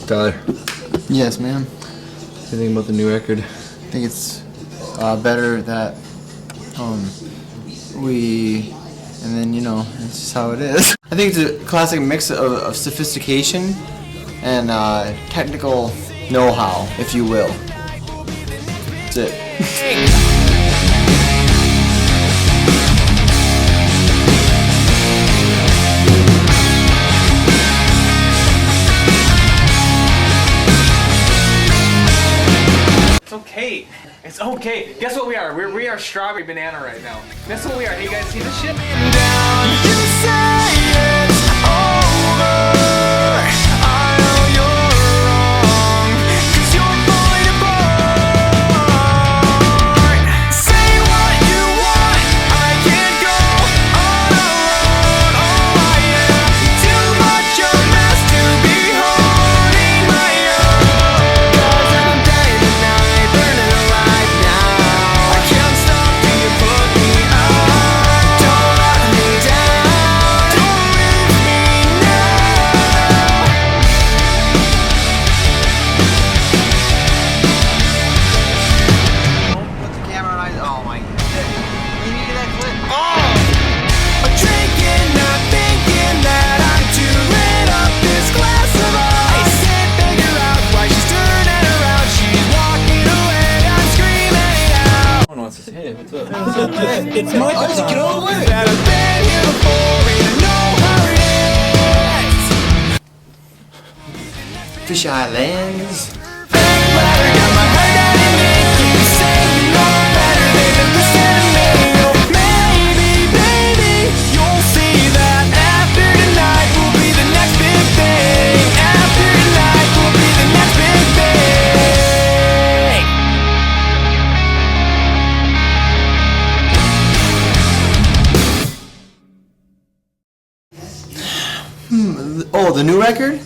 Tyler, Yes, ma'am. what do you think about the new record? I think it's better that and then, you know, it's just how it is. I think it's a classic mix of sophistication and technical know-how, if you will. That's it. It's okay. It's okay. Guess what we are? We are strawberry banana right now. That's what we are. Hey, you guys see this shit? You say it's over. I know you're wrong, 'cause you're falling apart. Say what you want, I can't go on alone. Oh, I am too much a mess to be holding my own. 'Cause I'm day to night, burning alive now. I can't stop till you put me out. Don't let me down. Don't leave me now. Put the camera on. Oh my. You need that clip. I'm drinking, not thinking that I'm chewing up this glass of ice. Can't figure out why she's turning around. She's walking away. I'm screaming out. No one wants to say, hey, what's up? It's my time. That I've been here before and I know how it is. Fish Islands. Ladder got my heart out and make you say you know better than to listen to me. Oh, maybe, baby, you'll see that after tonight will be the next big thing. After tonight will be the next big thing. Oh, the new record?